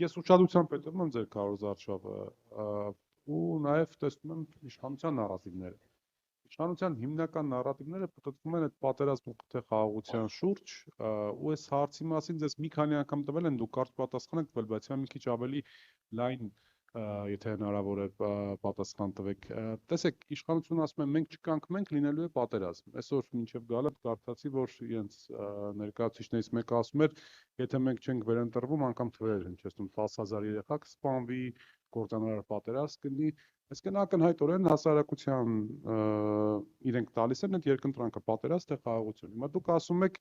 Ես ուշադրությամբ հետևում եմ ձեր քարոզարշավը ու նաև տեսնում եմ իշխանության նարատիվները։ Իշխանության հիմնական նարատիվները պատտվում են այդ պատերազմի խաղաղության շուրջ ու այս հարցի մասին ձեզ մի քանի անգամ տվել են, դուք կարճ պատասխան եք տվել, բայց մի քիչ ավելի լայն եթե հնարավոր է պատասխան տվեք։ Տեսեք, իշխանությունը ասում է մենք չկանք, մենք լինելու է պատերազմ։ Այսօր մինչև գալը կարդացի, որ իրենց ներկայացուցիչներից մեկը ասում էր, եթե մենք չենք վերընտրվում, անգամ թվեր են չեսնում 10,000 երեխա կսպանվի, կործանարար պատերազմ կլինի։ Այսինքն ակնհայտորեն հասարակության իրենք տալիս են այդ երկընտրանքը պատերազմ թե խաղաղություն։ Հիմա դուք ասում եք,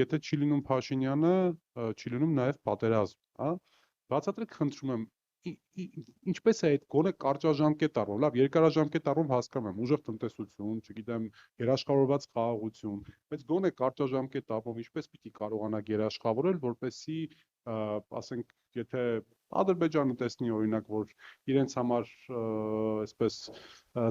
եթե չի լինում Փաշինյանը, չի լինում նաև պատերազմ, հա։ Բացատրեք, խնդրում եմ, ինչպես է այդ գոնե կարճաժամկետ առումով, լավ, երկարաժամկետ առումով հասկանում եմ, ուժեղ տնտեսություն, չգիտեմ, երաշխավորված խաղաղություն, բայց գոնե կարճաժամկետ առումով ինչպես պիտի կարողանաք երաշխավորել, որպեսզի, ասենք, եթե Ադրբեջանը տեսնի օրինակ, որ իրենց համար այսպես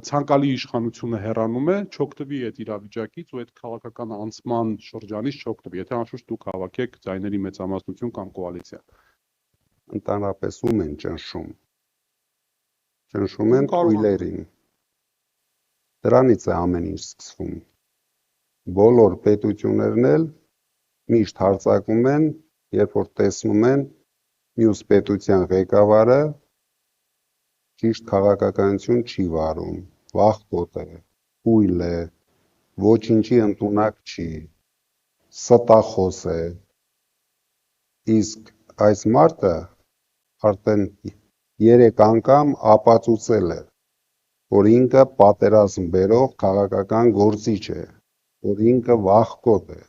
ցանկալի իշխանությունը հեռանում է, չօգտվի այդ իրավիճակից ու այդ քաղաքական անցման շրջանից չօգտվի, եթե անշուշտ դուք հավաքեք ձայների մեծամասնություն կամ կոալիցիա։ Ընդհանրապես ում են ճնշում։ Ճնշում են թույլերին։ Դրանից է ամեն ինչ սկսվում։ Բոլոր պետություններն էլ միշտ հարձակվում են, երբ որ տեսնում են մյուս պետության ղեկավարը ճիշտ քաղաքականություն չի վարում, վախկոտ է, թույլ է, ոչինչի ընդունակ չի, ստախոս է։ Իսկ այս մարդը արդեն 3 անգամ ապացուցել է, որ ինքը պատերազմ բերող քաղաքական գործիչ է, որ ինքը վախկոտ է,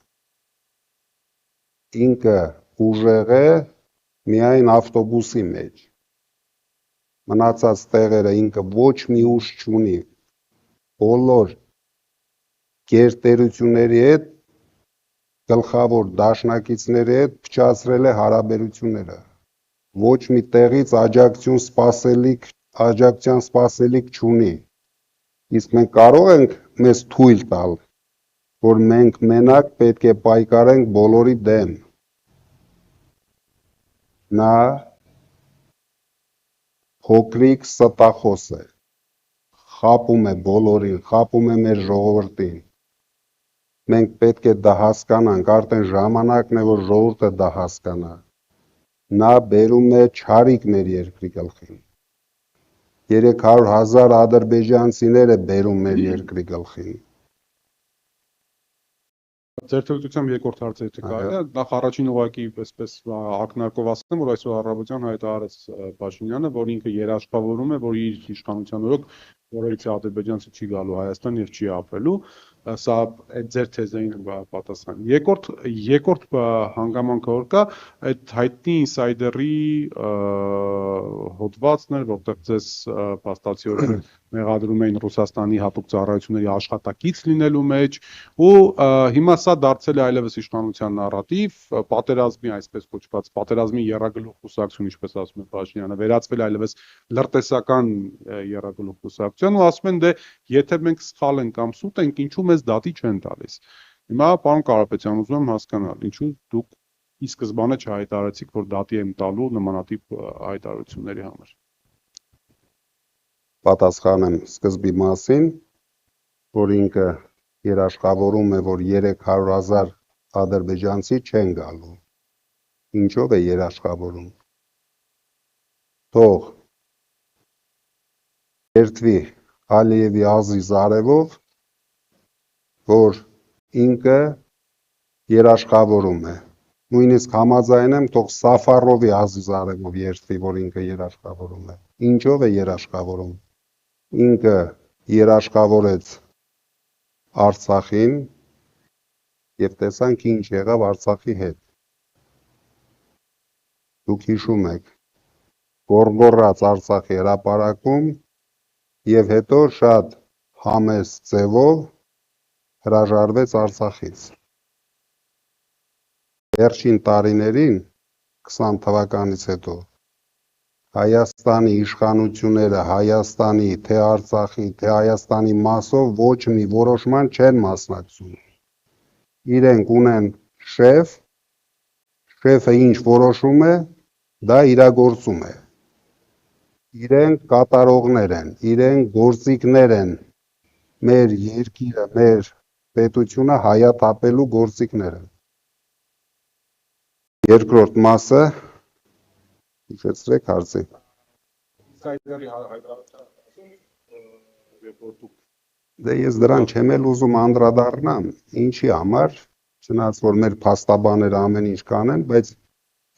ինքը ուժեղ է միայն ավտոբուսի մեջ, մնացած տեղերը ինքը ոչ մի ուժ չունի, բոլոր գերտերությունների հետ, գլխավոր դաշնակիցների հետ փչացրել է հարաբերությունները, ոչ մի տեղից աջակցության սպասելիք չունի, իսկ մենք կարող ենք մեզ թույլ տալ, որ մենք մենակ պետք է պայքարենք բոլորի դեմ, նա փոքրիկ ստախոս է, խաբում է բոլորին, խաբում է մեր ժողովրդին, մենք պետք է դա հասկանանք, արդեն ժամանակն է, որ ժողովուրդը դա հասկանա, նա բերում է չարիք մեր երկրի գլխին, 300,000 ադրբեջանցիներ է բերում մեր երկրի գլխին, Ձեր թվայինությամբ երկրորդ հարցը եթե կարելի է, նախ առաջին ուղղակի այսպես ակնարկով ասեմ, որ այսօր առավոտյան հայտարարեց Փաշինյանը, որ ինքը երաշխավորում է, որ իր իշխանության օրոք որևիցե ադրբեջանցի չի գալու Հայաստան եւ չի ապրելու, սա այդ ձեր թեզային պատասխան։ Երկրորդ հանգամանքը որ կա, այդ հայտնի ինսայդերի հոդվածն էր, որտեղ ձեզ փաստացիորեն մեղադրում էին Ռուսաստանի հատուկ ծառայությունների աշխատակից լինելու մեջ ու հիմա սա դարձել է այլևս իշխանության նարատիվ, պատերազմի այսպես կոչված պատերազմի եռագլուխ կուսակցություն, ինչպես ասում է Փաշինյանը, վերածվել այլևս լրտեսական եռագլուխ կուսակցություն ու ասում են դե եթե մենք սխալ ենք կամ սուտ ենք, ինչու մեզ դատի չեն տալիս։ Հիմա պարոն Կարապետյան, ուզում եմ հասկանալ, ինչու դուք ի սկզբանե չհայտարարեցիք, որ դատի եմ տալու նմանատիպ հայտարարությունների համար։ Պատասխանեմ սկզբի մասին, որ ինքը երաշխավորում է, որ 300,000 ադրբեջանցի չեն գալու։ Ինչով է երաշխավորում։ Թող երթվի Ալիևի Ազիզ արևով, որ ինքը երաշխավորում է։ Նույնիսկ համաձայն եմ, թող Սաֆարովի Ազիզ արևով երթվի, որ ինքը երաշխավորում է։ Ինչով է երաշխավորում։ Ինքը երաշխավորեց Արցախին եւ տեսանք ինչ եղավ Արցախի հետ։ Դուք հիշում եք, գոռգոռաց Արցախի հրապարակում եւ հետո շատ համեստ ձևով հրաժարվեց Արցախից։ Վերջին տարիներին 20 թվականից հետո Հայաստանի իշխանությունները Հայաստանի, թե Արցախի, թե Հայաստանի մասով ոչ մի որոշման չեն մասնակցում։ Իրենք ունեն շեֆ, շեֆը ինչ որոշում է, դա իրագործում է։ Իրենք կատարողներ են, իրենք գործիքներ են, մեր երկիրը, մեր պետությունը հայաթափելու գործիքները։ Երկրորդ մասը, հիշեցրեք հարցի։ Ինսայդերի հայտարարություն, երբ որ դուք Դե ես դրան չեմ էլ ուզում անդրադառնամ, ինչի համար, չնայած որ մեր փաստաբաները ամեն ինչ կանեն, բայց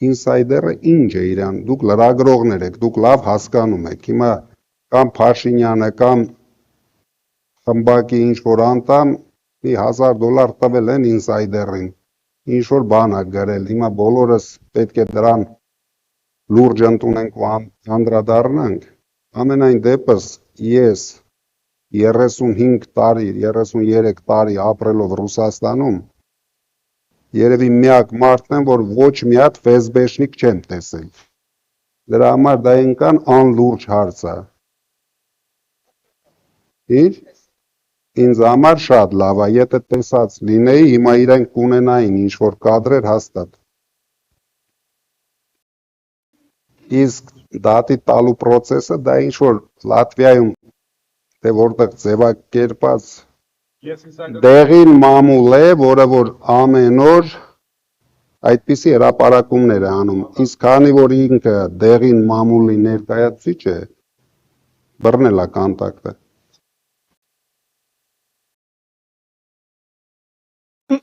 ինսայդերը ինչ է իրան, դուք լրագրողներ եք, դուք լավ հասկանում եք, հիմա կամ Փաշինյանը կամ խմբակի ինչ որ անդամ մի $1000 տվել են ինսայդերին, ինչ որ բան ա գրել, հիմա բոլորս պետք է դրան լուրջ ընդունենք ու անդրադառնանք, ամենայն դեպս ես 35 տարի, 33 տարի ապրելով Ռուսաստանում, երևի միակ մարդն եմ, որ ոչ մի հատ ֆեզբեշնիկ չեմ տեսել։ Դրա համար դա ինքան անլուրջ հարց է։ Ինչ? Ինձ համար շատ լավ է, եթե տեսած լինեի, հիմա իրենք կունենային ինչ-որ կադրեր հաստատ։ Իսկ դատի տալու պրոցեսը դա ինչ-որ Լատվիայում թե որտեղ ձևակերպած ես ինսայդեր դեղին մամուլ է, որը որ ամեն օր այդպիսի հրապարակումներ է անում, իսկ քանի որ ինքը դեղին մամուլի ներկայացուցիչ է, բռնել է կոնտակտը։